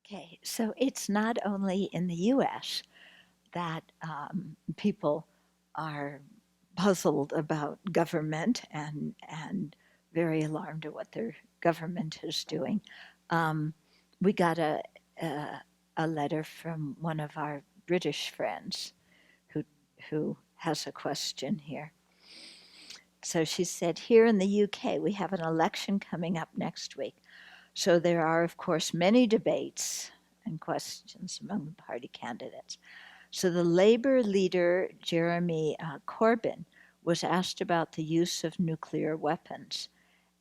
Okay, so it's not only in the US that people are puzzled about government and very alarmed at what their government is doing. Um, we got a, a letter from one of our British friends who, who has a question here. So she said, here in the UK, we have an election coming up next week. So there are, of course, many debates and questions among the party candidates. So the Labour leader, Jeremy Corbyn, was asked about the use of nuclear weapons.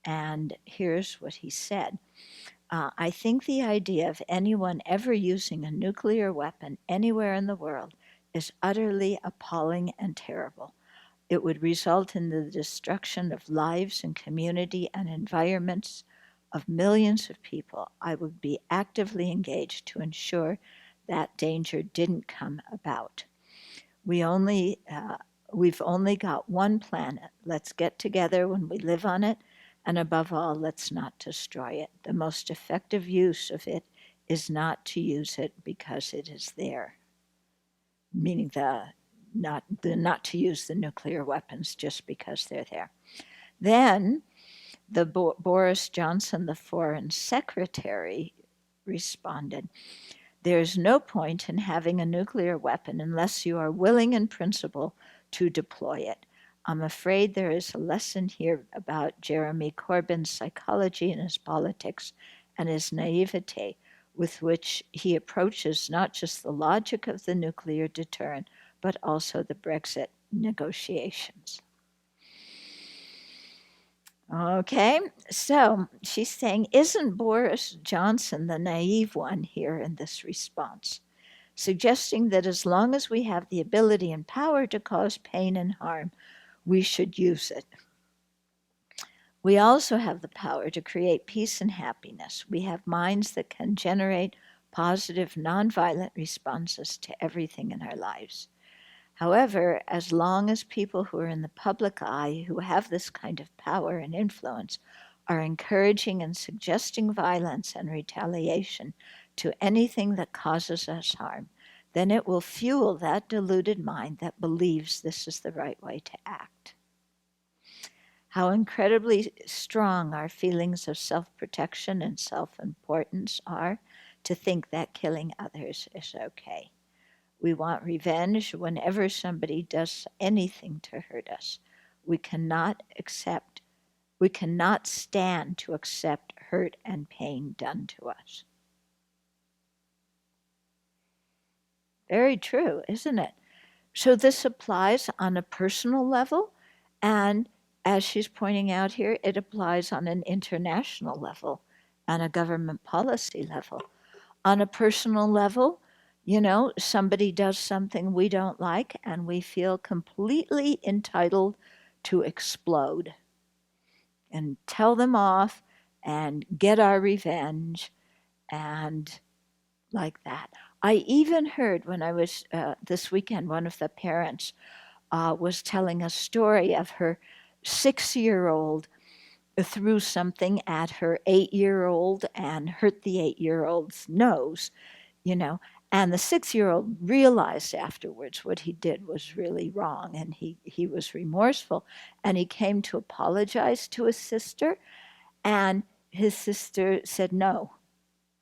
And here's what he said. I think the idea of anyone ever using a nuclear weapon anywhere in the world is utterly appalling and terrible. It would result in the destruction of lives and community and environments of millions of people. I would be actively engaged to ensure that danger didn't come about. We only, we've only got one planet. Let's get together when we live on it, and above all, let's not destroy it. The most effective use of it is not to use it because it is there, meaning not to use the nuclear weapons just because they're there. Then Boris Johnson, the foreign secretary, responded, there's no point in having a nuclear weapon unless you are willing in principle to deploy it. I'm afraid there is a lesson here about Jeremy Corbyn's psychology and his politics and his naivete with which he approaches not just the logic of the nuclear deterrent, but also the Brexit negotiations. Okay, so she's saying, isn't Boris Johnson the naive one here in this response? Suggesting that as long as we have the ability and power to cause pain and harm, we should use it. We also have the power to create peace and happiness. We have minds that can generate positive, nonviolent responses to everything in our lives. However, as long as people who are in the public eye, who have this kind of power and influence, are encouraging and suggesting violence and retaliation to anything that causes us harm, then it will fuel that deluded mind that believes this is the right way to act. How incredibly strong our feelings of self-protection and self-importance are to think that killing others is okay. We want revenge whenever somebody does anything to hurt us. We cannot stand to accept hurt and pain done to us. Very true, isn't it? So this applies on a personal level, and as she's pointing out here, it applies on an international level and a government policy level. On a personal level, somebody does something we don't like, and we feel completely entitled to explode and tell them off and get our revenge and like that. I even heard when I was this weekend, one of the parents was telling a story of her 6-year-old threw something at her 8-year-old and hurt the 8-year-old's nose, you know. And the 6-year-old realized afterwards what he did was really wrong, and he was remorseful, and he came to apologize to his sister, and his sister said, no,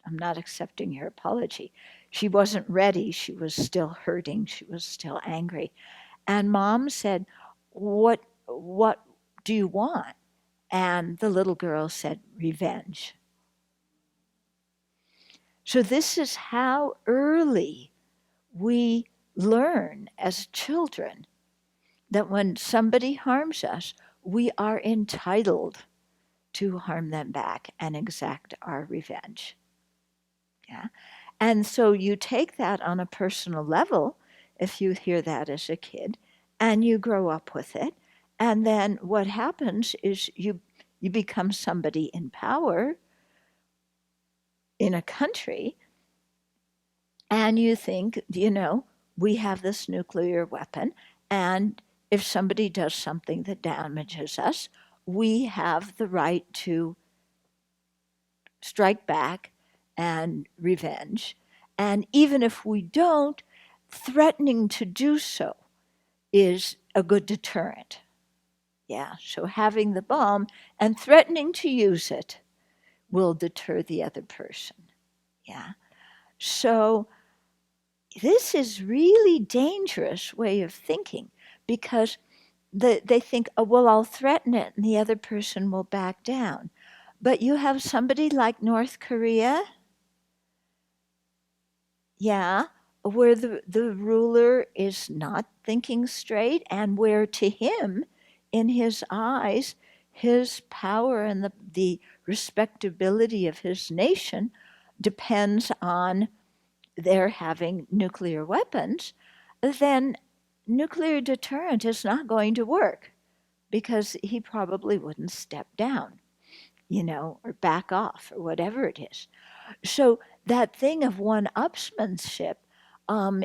I'm not accepting your apology. She wasn't ready. She was still hurting. She was still angry. And mom said, what do you want? And the little girl said, revenge. So this is how early we learn as children that when somebody harms us, we are entitled to harm them back and exact our revenge. Yeah. And so you take that on a personal level, if you hear that as a kid, and you grow up with it. And then what happens is you become somebody in power in a country, and you think, we have this nuclear weapon, and if somebody does something that damages us, we have the right to strike back and revenge. And even if we don't, threatening to do so is a good deterrent. Yeah, so having the bomb and threatening to use it will deter the other person. Yeah. So this is really dangerous way of thinking because they think, oh, well, I'll threaten it and the other person will back down. But you have somebody like North Korea, yeah, where the ruler is not thinking straight and where to him, in his eyes, his power and the respectability of his nation depends on their having nuclear weapons, then nuclear deterrent is not going to work because he probably wouldn't step down, or back off or whatever it is. So that thing of one-upsmanship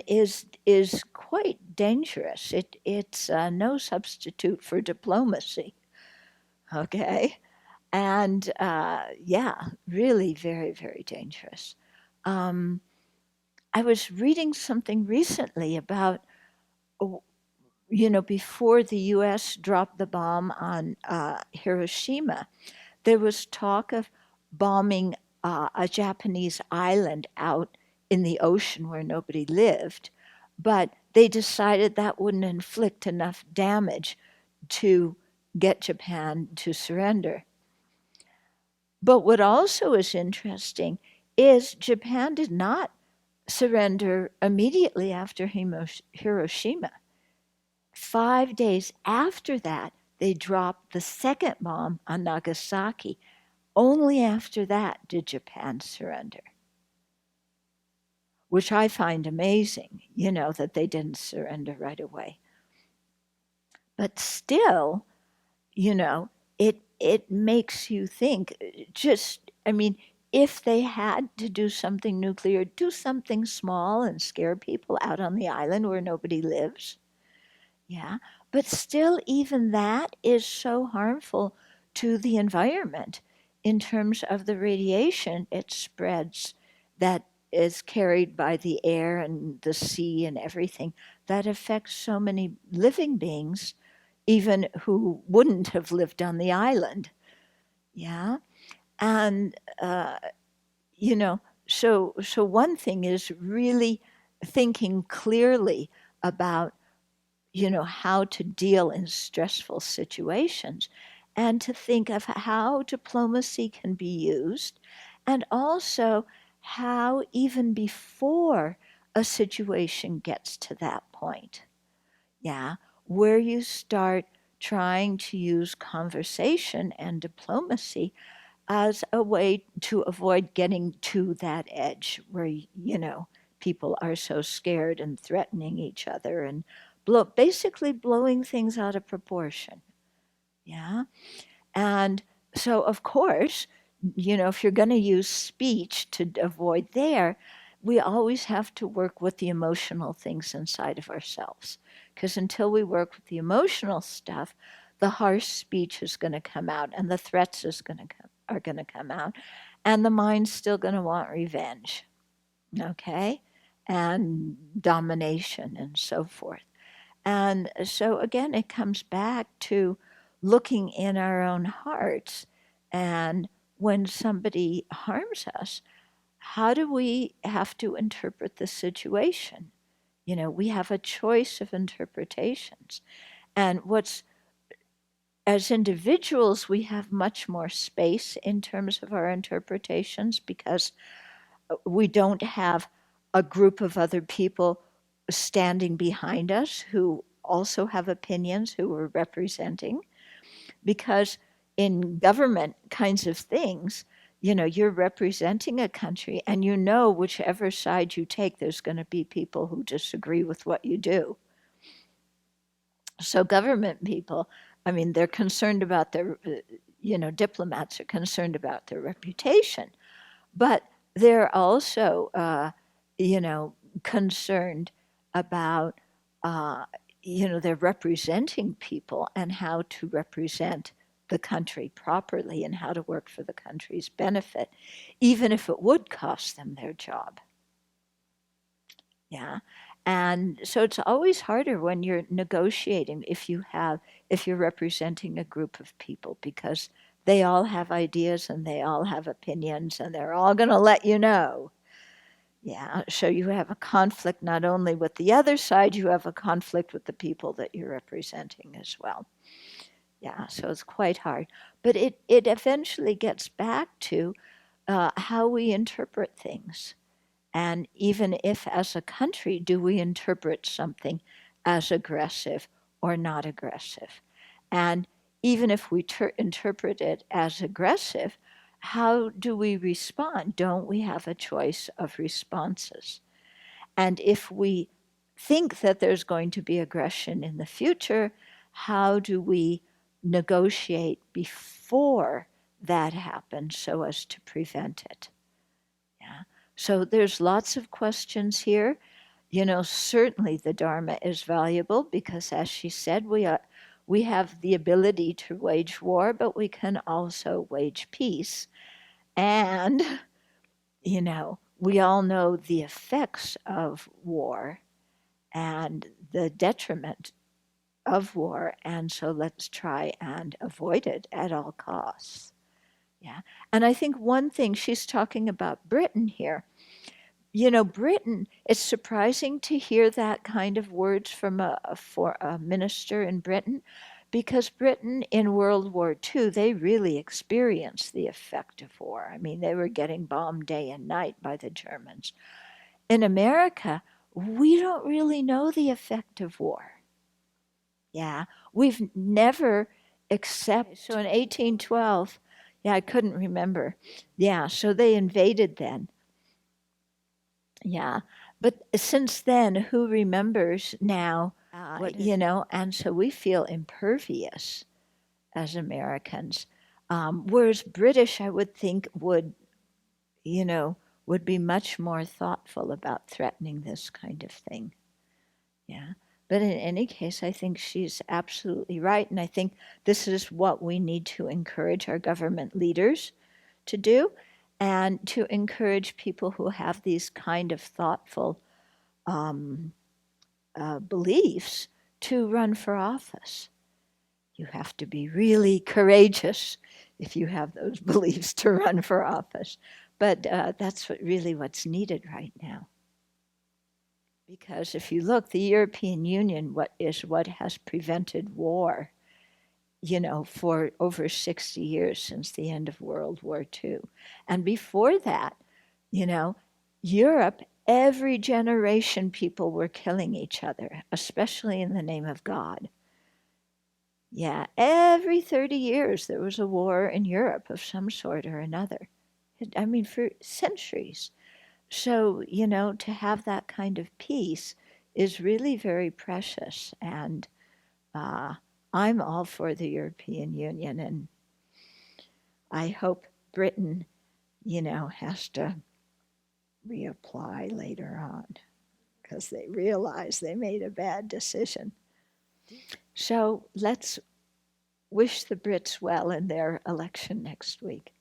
is quite dangerous. It's no substitute for diplomacy. Okay, and yeah, really very, very dangerous. I was reading something recently about, before the U.S. dropped the bomb on Hiroshima, there was talk of bombing a Japanese island out in the ocean where nobody lived, but they decided that wouldn't inflict enough damage to get Japan to surrender. But what also is interesting is Japan did not surrender immediately after Hiroshima. 5 days after that, they dropped the second bomb on Nagasaki. Only after that did Japan surrender, which I find amazing, that they didn't surrender right away. But still, it makes you think, if they had to do something nuclear, do something small and scare people out on the island where nobody lives. Yeah, but still, even that is so harmful to the environment in terms of the radiation it spreads that is carried by the air and the sea and everything that affects so many living beings, even who wouldn't have lived on the island. Yeah, and so one thing is really thinking clearly about how to deal in stressful situations and to think of how diplomacy can be used and also how even before a situation gets to that point, yeah, where you start trying to use conversation and diplomacy as a way to avoid getting to that edge where, people are so scared and threatening each other and basically blowing things out of proportion. Yeah. And so, of course, if you're going to use speech to avoid there, we always have to work with the emotional things inside of ourselves. Because until we work with the emotional stuff, the harsh speech is going to come out and the threats are going to come out. And the mind's still going to want revenge. Okay? And domination and so forth. And so again, it comes back to looking in our own hearts. And when somebody harms us, how do we have to interpret the situation? We have a choice of interpretations. And as individuals, we have much more space in terms of our interpretations because we don't have a group of other people standing behind us who also have opinions who we're representing. Because in government kinds of things, you're representing a country and whichever side you take, there's going to be people who disagree with what you do. So government people, they're concerned about their, diplomats are concerned about their reputation, but they're also, concerned about, they're representing people and how to represent the country properly and how to work for the country's benefit, even if it would cost them their job. Yeah. And so it's always harder when you're negotiating if you're representing a group of people, because they all have ideas and they all have opinions and they're all going to let you know. Yeah, so you have a conflict not only with the other side, you have a conflict with the people that you're representing as well. Yeah, so it's quite hard. But it eventually gets back to how we interpret things. And even if, as a country, do we interpret something as aggressive or not aggressive? And even if we interpret it as aggressive, how do we respond? Don't we have a choice of responses? And if we think that there's going to be aggression in the future, how do we negotiate before that happens so as to prevent it? Yeah. So there's lots of questions here. Certainly the Dharma is valuable because, as she said, we have the ability to wage war, but we can also wage peace. And, we all know the effects of war and the detriment of war. And so let's try and avoid it at all costs. Yeah. And I think one thing, she's talking about Britain here. Britain, it's surprising to hear that kind of words from for a minister in Britain, because Britain in World War II, they really experienced the effect of war. I mean, they were getting bombed day and night by the Germans. In America, we don't really know the effect of war. Yeah, we've never except, so in 1812, yeah, I couldn't remember. Yeah, so they invaded then. Yeah, but since then, who remembers now? And so we feel impervious as Americans. Whereas British, I would think, would be much more thoughtful about threatening this kind of thing. Yeah. But in any case, I think she's absolutely right. And I think this is what we need to encourage our government leaders to do, and to encourage people who have these kind of thoughtful beliefs to run for office. You have to be really courageous if you have those beliefs to run for office. But that's really what's needed right now. Because if you look, the European Union what has prevented war, for over 60 years since the end of World War II. And before that, Europe, every generation people were killing each other, especially in the name of God. Yeah, every 30 years there was a war in Europe of some sort or another. I mean, for centuries. So, to have that kind of peace is really very precious. And I'm all for the European Union. And I hope Britain, has to reapply later on because they realize they made a bad decision. So let's wish the Brits well in their election next week.